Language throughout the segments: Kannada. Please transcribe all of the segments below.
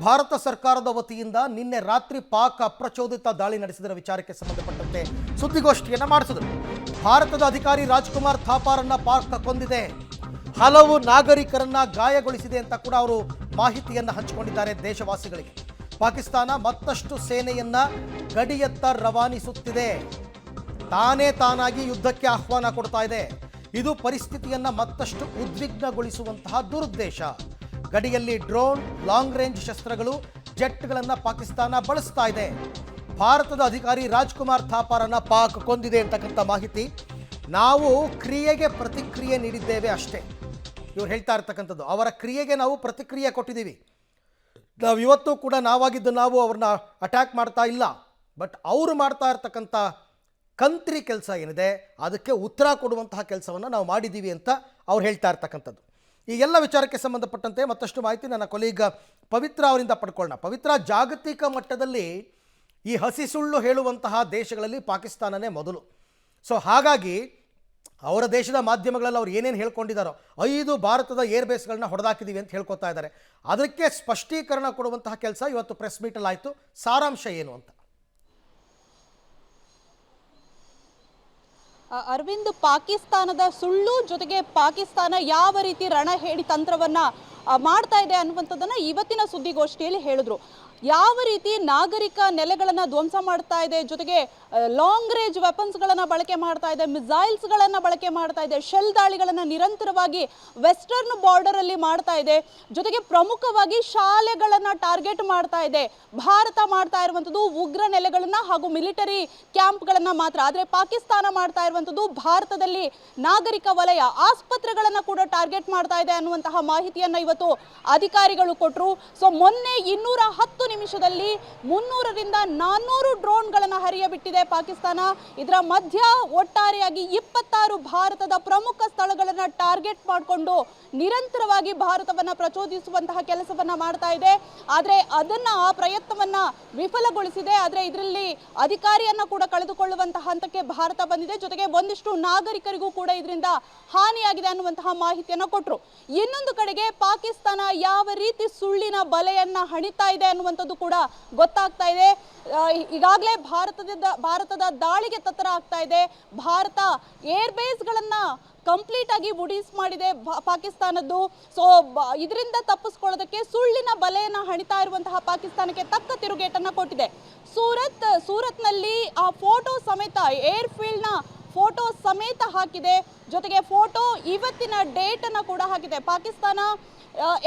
ಭಾರತ ಸರ್ಕಾರದ ವತಿಯಿಂದ ನಿನ್ನೆ ರಾತ್ರಿ ಪಾಕ್ ಅಪ್ರಚೋದಿತ ದಾಳಿ ನಡೆಸಿದ ವಿಚಾರಕ್ಕೆ ಸಂಬಂಧಪಟ್ಟಂತೆ ಸುದ್ದಿಗೋಷ್ಠಿಯನ್ನು ಮಾಡಿಸಿದರು. ಭಾರತದ ಅಧಿಕಾರಿ ರಾಜ್ಕುಮಾರ್ ಥಾಪಾರನ್ನ ಪಾಕ್ ಕೊಂದಿದೆ, ಹಲವು ನಾಗರಿಕರನ್ನ ಗಾಯಗೊಳಿಸಿದೆ ಅಂತ ಕೂಡ ಅವರು ಮಾಹಿತಿಯನ್ನು ಹಂಚಿಕೊಂಡಿದ್ದಾರೆ ದೇಶವಾಸಿಗಳಿಗೆ. ಪಾಕಿಸ್ತಾನ ಮತ್ತಷ್ಟು ಸೇನೆಯನ್ನ ಗಡಿಯತ್ತ ರವಾನಿಸುತ್ತಿದೆ, ತಾನೇ ತಾನಾಗಿ ಯುದ್ಧಕ್ಕೆ ಆಹ್ವಾನ ಕೊಡ್ತಾ ಇದೆ. ಇದು ಪರಿಸ್ಥಿತಿಯನ್ನು ಮತ್ತಷ್ಟು ಉದ್ವಿಗ್ನಗೊಳಿಸುವಂತಹ ದುರುದ್ದೇಶ. ಗಡಿಯಲ್ಲಿ ಡ್ರೋನ್, ಲಾಂಗ್ ರೇಂಜ್ ಶಸ್ತ್ರಗಳು, ಜೆಟ್ಗಳನ್ನು ಪಾಕಿಸ್ತಾನ ಬಳಸ್ತಾ ಇದೆ. ಭಾರತದ ಅಧಿಕಾರಿ ರಾಜ್ಕುಮಾರ್ ಥಾಪಾರನ್ನ ಪಾಕ್ ಕೊಂದಿದೆ ಅಂತಕ್ಕಂಥ ಮಾಹಿತಿ. ನಾವು ಕ್ರಿಯೆಗೆ ಪ್ರತಿಕ್ರಿಯೆ ನೀಡಿದ್ದೇವೆ ಅಷ್ಟೇ, ಇವ್ರು ಹೇಳ್ತಾ ಇರ್ತಕ್ಕಂಥದ್ದು. ಅವರ ಕ್ರಿಯೆಗೆ ನಾವು ಪ್ರತಿಕ್ರಿಯೆ ಕೊಟ್ಟಿದ್ದೀವಿ. ನಾವು ಇವತ್ತು ಕೂಡ ನಾವಾಗಿದ್ದು ನಾವು ಅವ್ರನ್ನ ಅಟ್ಯಾಕ್ ಮಾಡ್ತಾ ಇಲ್ಲ, ಬಟ್ ಅವರು ಮಾಡ್ತಾ ಇರ್ತಕ್ಕಂಥ ಕಂತ್ರಿ ಕೆಲಸ ಏನಿದೆ ಅದಕ್ಕೆ ಉತ್ತರ ಕೊಡುವಂತಹ ಕೆಲಸವನ್ನು ನಾವು ಮಾಡಿದ್ದೀವಿ ಅಂತ ಅವ್ರು ಹೇಳ್ತಾ ಇರ್ತಕ್ಕಂಥದ್ದು. ಈ ಎಲ್ಲ ವಿಚಾರಕ್ಕೆ ಸಂಬಂಧಪಟ್ಟಂತೆ ಮತ್ತಷ್ಟು ಮಾಹಿತಿ ನನ್ನ ಕೊಲೀಗ ಪವಿತ್ರ ಅವರಿಂದ ಪಡ್ಕೊಳ್ಳೋಣ. ಪವಿತ್ರ, ಜಾಗತಿಕ ಮಟ್ಟದಲ್ಲಿ ಈ ಹಸಿ ಸುಳ್ಳು ಹೇಳುವಂತಹ ದೇಶಗಳಲ್ಲಿ ಪಾಕಿಸ್ತಾನನೇ ಮೊದಲು. ಸೊ ಹಾಗಾಗಿ ಅವರ ದೇಶದ ಮಾಧ್ಯಮಗಳಲ್ಲಿ ಅವ್ರು ಏನೇನು ಹೇಳ್ಕೊಂಡಿದ್ದಾರೋ, 5 ಭಾರತದ ಏರ್ ಬೇಸ್ಗಳನ್ನ ಹೊಡೆದಾಕಿದ್ದೀವಿ ಅಂತ ಹೇಳ್ಕೊತಾ ಇದ್ದಾರೆ. ಅದಕ್ಕೆ ಸ್ಪಷ್ಟೀಕರಣ ಕೊಡುವಂತಹ ಕೆಲಸ ಇವತ್ತು ಪ್ರೆಸ್ ಮೀಟಲ್ಲಿ ಆಯಿತು. ಸಾರಾಂಶ ಏನು ಅಂತ? ಅರವಿಂದ್, ಪಾಕಿಸ್ತಾನದ ಸುಳ್ಳು ಜೊತೆಗೆ ಪಾಕಿಸ್ತಾನ ಯಾವ ರೀತಿ ರಣಹೇಡಿ ತಂತ್ರವನ್ನ ಮಾಡ್ತಾ ಇದೆ ಅನ್ನುವಂಥದ್ದನ್ನ ಇವತ್ತಿನ ಸುದ್ದಿಗೋಷ್ಠಿಯಲ್ಲಿ ಹೇಳಿದ್ರು. ಯಾವ ರೀತಿ ನಾಗರಿಕ ನೆಲೆಗಳನ್ನು ಧ್ವಂಸ ಮಾಡ್ತಾ ಇದೆ, ಜೊತೆಗೆ ಲಾಂಗ್ ರೇಂಜ್ ವೆಪನ್ಸ್ಗಳನ್ನು ಬಳಕೆ ಮಾಡ್ತಾ ಇದೆ, ಮಿಸೈಲ್ಸ್ಗಳನ್ನು ಬಳಕೆ ಮಾಡ್ತಾ ಇದೆ, ಶೆಲ್ ದಾಳಿಗಳನ್ನು ನಿರಂತರವಾಗಿ ವೆಸ್ಟರ್ನ್ ಬಾರ್ಡರ್ ಅಲ್ಲಿ ಮಾಡ್ತಾ ಇದೆ, ಜೊತೆಗೆ ಪ್ರಮುಖವಾಗಿ ಶಾಲೆಗಳನ್ನು ಟಾರ್ಗೆಟ್ ಮಾಡ್ತಾ ಇದೆ. ಭಾರತ ಮಾಡ್ತಾ ಇರುವಂಥದ್ದು ಉಗ್ರ ನೆಲೆಗಳನ್ನ ಹಾಗೂ ಮಿಲಿಟರಿ ಕ್ಯಾಂಪ್ಗಳನ್ನ ಮಾತ್ರ. ಆದರೆ ಪಾಕಿಸ್ತಾನ ಮಾಡ್ತಾ ಇರುವಂಥದ್ದು ಭಾರತದಲ್ಲಿ ನಾಗರಿಕ ವಲಯ, ಆಸ್ಪತ್ರೆಗಳನ್ನು ಕೂಡ ಟಾರ್ಗೆಟ್ ಮಾಡ್ತಾ ಇದೆ ಅನ್ನುವಂತಹ ಮಾಹಿತಿಯನ್ನ ಇವತ್ತು ಅಧಿಕಾರಿಗಳು ಕೊಟ್ಟರು. ಸೊ ಮೊನ್ನೆ 210 ನಿಮಿಷದಲ್ಲಿ 300ರಿಂದ 400 ಡ್ರೋನ್ಗಳನ್ನು ಹರಿಯಬಿಟ್ಟಿದೆ ಪಾಕಿಸ್ತಾನ. ಇದರ ಮಧ್ಯ ಒಟ್ಟಾರೆಯಾಗಿ 26 ಭಾರತದ ಪ್ರಮುಖ ಸ್ಥಳಗಳನ್ನು ಟಾರ್ಗೆಟ್ ಮಾಡಿಕೊಂಡು ನಿರಂತರವಾಗಿ ಭಾರತವನ್ನ ಪ್ರಚೋದಿಸುವಂತಹ ಕೆಲಸವನ್ನ ಮಾಡ್ತಾ ಇದೆ. ಆದರೆ ಆ ಪ್ರಯತ್ನವನ್ನ ವಿಫಲಗೊಳಿಸಿದೆ. ಆದರೆ ಇದರಲ್ಲಿ ಅಧಿಕಾರಿಯನ್ನ ಕೂಡ ಕಳೆದುಕೊಳ್ಳುವಂತಹ ಹಂತಕ್ಕೆ ಭಾರತ ಬಂದಿದೆ. ಜೊತೆಗೆ ಒಂದಿಷ್ಟು ನಾಗರಿಕರಿಗೂ ಕೂಡ ಇದರಿಂದ ಹಾನಿಯಾಗಿದೆ ಅನ್ನುವಂತಹ ಮಾಹಿತಿಯನ್ನ ಕೊಟ್ಟರು. ಇನ್ನೊಂದು ಕಡೆಗೆ ಪಾಕಿಸ್ತಾನ ಯಾವ ರೀತಿ ಸುಳ್ಳಿನ ಬಲೆಯನ್ನ ಹಣಿತಾ ಇದೆ ಅನ್ನುವಂಥದ್ದು ಕೂಡ ಗೊತ್ತಾಗ್ತಾ ಇದೆ. ಈಗಾಗಲೇ ಭಾರತದ ದಾಳಿಗೆ ತತ್ತರ ಆಗ್ತಾ ಇದೆ. ಭಾರತ ಏರ್ ಬೇಸ್ಗಳನ್ನ ಕಂಪ್ಲೀಟ್ ಆಗಿ ವುಡೀಸ್ ಮಾಡಿದೆ ಪಾಕಿಸ್ತಾನದ್ದು. ಸೊ ಇದರಿಂದ ತಪ್ಪಿಸ್ಕೊಳ್ಳೋದಕ್ಕೆ ಸುಳ್ಳಿನ ಬಲೆಯನ್ನ ಹಣಿತಾ ಇರುವಂತಹ ಪಾಕಿಸ್ತಾನಕ್ಕೆ ತಕ್ಕ ತಿರುಗೇಟನ್ನ ಕೊಟ್ಟಿದೆ. ಸೂರತ್ನಲ್ಲಿ ಆ ಫೋಟೋ ಸಮೇತ, ಏರ್ಫೀಲ್ಡ್ ನ ಫೋಟೋ ಸಮೇತ ಹಾಕಿದೆ. ಜೊತೆಗೆ ಫೋಟೋ ಇವತ್ತಿನ ಡೇಟ್ ಅನ್ನ ಕೂಡ ಹಾಕಿದೆ. ಪಾಕಿಸ್ತಾನ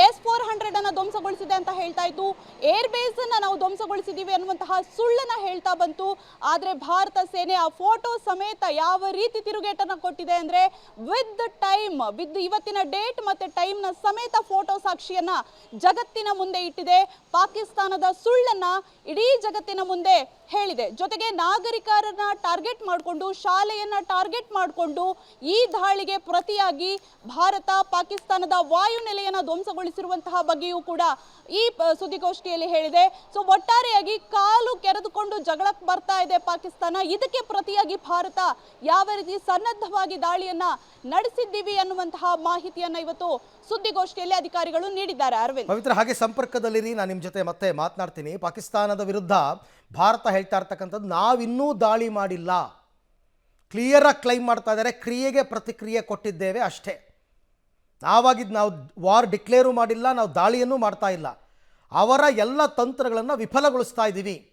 S-400 ಅನ್ನ ಧ್ವಂಸಗೊಳಿಸಿದೆ ಅಂತ ಹೇಳ್ತಾ ಇತ್ತು. ಏರ್ ಬೇಸ್ ಅನ್ನ ನಾವು ಧ್ವಂಸಗೊಳಿಸಿದೀವಿ ಅನ್ನುವಂತಹ ಸುಳ್ಳನ್ನ ಹೇಳ್ತಾ ಬಂತು. ಆದ್ರೆ ಭಾರತ ಸೇನೆ ಆ ಫೋಟೋ ಸಮೇತ ಯಾವ ರೀತಿ ತಿರುಗೇಟನ್ನ ಕೊಟ್ಟಿದೆ ಅಂದ್ರೆ, ವಿತ್ ಇವತ್ತಿನ ಡೇಟ್ ಮತ್ತೆ ಟೈಮ್ ನ ಸಮೇತ ಫೋಟೋ ಸಾಕ್ಷಿಯನ್ನ ಜಗತ್ತಿನ ಮುಂದೆ ಇಟ್ಟಿದೆ. ಪಾಕಿಸ್ತಾನದ ಸುಳ್ಳನ್ನ ಇಡೀ ಜಗತ್ತಿನ ಮುಂದೆ ಹೇಳಿದೆ. ಜೊತೆಗೆ ನಾಗರಿಕರನ್ನ ಟಾರ್ಗೆಟ್ ಮಾಡಿಕೊಂಡು, ಶಾಲೆಯನ್ನ ಟಾರ್ಗೆಟ್ ಮಾಡಿಕೊಂಡು ಈ ದಾಳಿಗೆ ಪ್ರತಿಯಾಗಿ ಭಾರತ ಪಾಕಿಸ್ತಾನದ ವಾಯುನೆಲೆಯನ್ನ ಧ್ವಂಸಗೊಳಿಸಿರುವಂತಹ ಬಗ್ಗೆಯೂ ಕೂಡ ಈ ಸುದ್ದಿಗೋಷ್ಠಿಯಲ್ಲಿ ಹೇಳಿದೆ. ಸೊ ಒಟ್ಟಾರೆಯಾಗಿ ಕಾಲು ಕೆರೆದುಕೊಂಡು ಜಗಳಕ್ಕೆ ಬರ್ತಾ ಇದೆ ಪಾಕಿಸ್ತಾನ. ಇದಕ್ಕೆ ಪ್ರತಿಯಾಗಿ ಭಾರತ ಯಾವ ರೀತಿ ಸನ್ನದ್ಧವಾಗಿ ದಾಳಿಯನ್ನ ನಡೆಸಿದ್ದೀವಿ ಅನ್ನುವಂತಹ ಮಾಹಿತಿಯನ್ನ ಇವತ್ತು ಸುದ್ದಿಗೋಷ್ಠಿಯಲ್ಲಿ ಅಧಿಕಾರಿಗಳು ನೀಡಿದ್ದಾರೆ. ಅರವಿಂದ್, ಪವಿತ್ರ, ಹಾಗೆ ಸಂಪರ್ಕದಲ್ಲಿರಿ, ನಾನು ನಿಮ್ಮ ಜೊತೆ ಮತ್ತೆ ಮಾತನಾಡ್ತೀನಿ. ಪಾಕಿಸ್ತಾನದ ವಿರುದ್ಧ ಭಾರತ ಹೇಳ್ತಾ ಇರ್ತಕ್ಕಂಥದ್ದು, ನಾವಿನ್ನೂ ದಾಳಿ ಮಾಡಿಲ್ಲ, ಕ್ಲಿಯರ್ ಆಗಿ ಕ್ಲೈಮ್ ಮಾಡ್ತಾ ಇದ್ದಾರೆ. ಕ್ರಿಯೆಗೆ ಪ್ರತಿಕ್ರಿಯೆ ಕೊಟ್ಟಿದ್ದೇವೆ ಅಷ್ಟೇ, ನಾವು ವಾರ್ ಡಿಕ್ಲೇರು ಮಾಡಿಲ್ಲ, ನಾವು ದಾಳಿಯನ್ನು ಮಾಡ್ತಾ ಇಲ್ಲ. ಅವರ ಎಲ್ಲ ತಂತ್ರಗಳನ್ನು ವಿಫಲಗೊಳಿಸ್ತಾ ಇದ್ದೀವಿ.